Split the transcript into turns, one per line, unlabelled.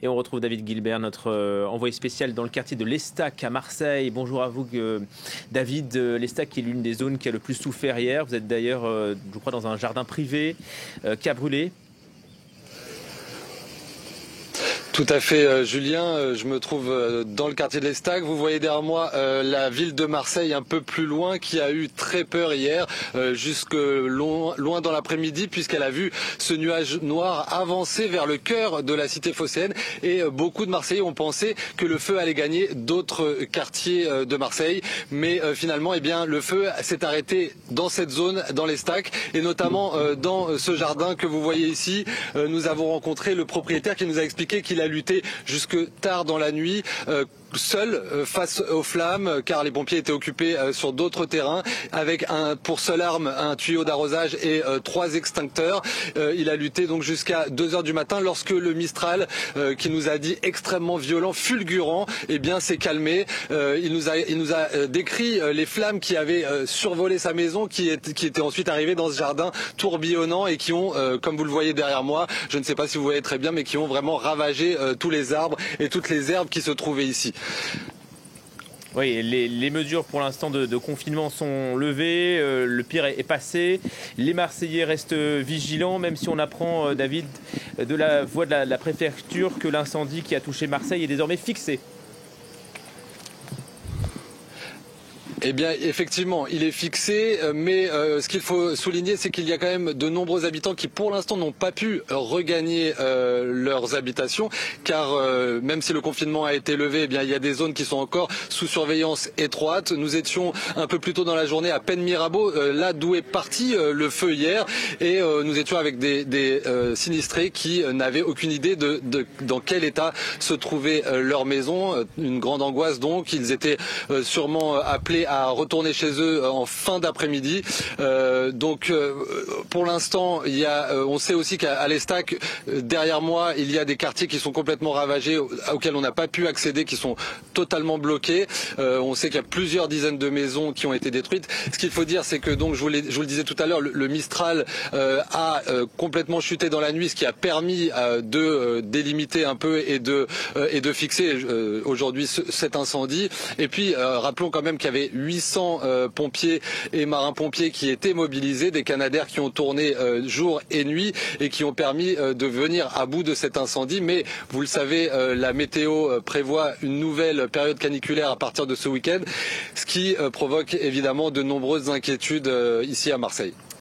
Et on retrouve David Guilbert, notre envoyé spécial dans le quartier de l'Estac à Marseille. Bonjour à vous, David. L'Estac est l'une des zones qui a le plus souffert hier. Vous êtes d'ailleurs, je crois, dans un jardin privé qui a brûlé.
Tout à fait, Julien. Je me trouve dans le quartier de l'Estac. Vous voyez derrière moi la ville de Marseille un peu plus loin qui a eu très peur hier, jusque loin dans l'après-midi, puisqu'elle a vu ce nuage noir avancer vers le cœur de la cité phocéenne. Et beaucoup de Marseillais ont pensé que le feu allait gagner d'autres quartiers de Marseille. Mais finalement, eh bien, le feu s'est arrêté dans cette zone, dans l'Estac, et notamment dans ce jardin que vous voyez ici. Nous avons rencontré le propriétaire qui nous a expliqué qu'il a lutté jusque tard dans la nuit, seul face aux flammes, car les pompiers étaient occupés sur d'autres terrains, avec pour seule arme un tuyau d'arrosage et 3 extincteurs. Il a lutté donc jusqu'à 2 heures du matin, lorsque le Mistral, qui nous a dit extrêmement violent, fulgurant, eh bien s'est calmé. Il nous a décrit les flammes qui avaient survolé sa maison, qui étaient ensuite arrivées dans ce jardin tourbillonnant et qui ont, comme vous le voyez derrière moi, je ne sais pas si vous voyez très bien, mais qui ont vraiment ravagé tous les arbres et toutes les herbes qui se trouvaient ici.
Oui, les mesures pour l'instant de confinement sont levées, le pire est passé. Les Marseillais restent vigilants, même si on apprend, David, de la voix de la préfecture que l'incendie qui a touché Marseille est désormais fixé.
Eh bien, effectivement, il est fixé, mais ce qu'il faut souligner, c'est qu'il y a quand même de nombreux habitants qui, pour l'instant, n'ont pas pu regagner leurs habitations, car même si le confinement a été levé, eh bien, il y a des zones qui sont encore sous surveillance étroite. Nous étions un peu plus tôt dans la journée à Pen Mirabeau, là d'où est parti le feu hier, et nous étions avec des sinistrés qui n'avaient aucune idée dans quel état se trouvait leur maison. Une grande angoisse donc. Ils étaient sûrement appelés à retourner chez eux en fin d'après-midi. Donc pour l'instant, on sait aussi qu'à l'Estac, derrière moi, il y a des quartiers qui sont complètement ravagés, auxquels on n'a pas pu accéder, qui sont totalement bloqués. On sait qu'il y a plusieurs dizaines de maisons qui ont été détruites. Ce qu'il faut dire, c'est que, donc, je vous le disais tout à l'heure, le Mistral a complètement chuté dans la nuit, ce qui a permis de délimiter un peu et de fixer aujourd'hui cet incendie. Et puis rappelons quand même qu'il y avait 800 pompiers et marins-pompiers qui étaient mobilisés, des Canadair qui ont tourné jour et nuit et qui ont permis de venir à bout de cet incendie. Mais vous le savez, la météo prévoit une nouvelle période caniculaire à partir de ce week-end, ce qui provoque évidemment de nombreuses inquiétudes ici à Marseille.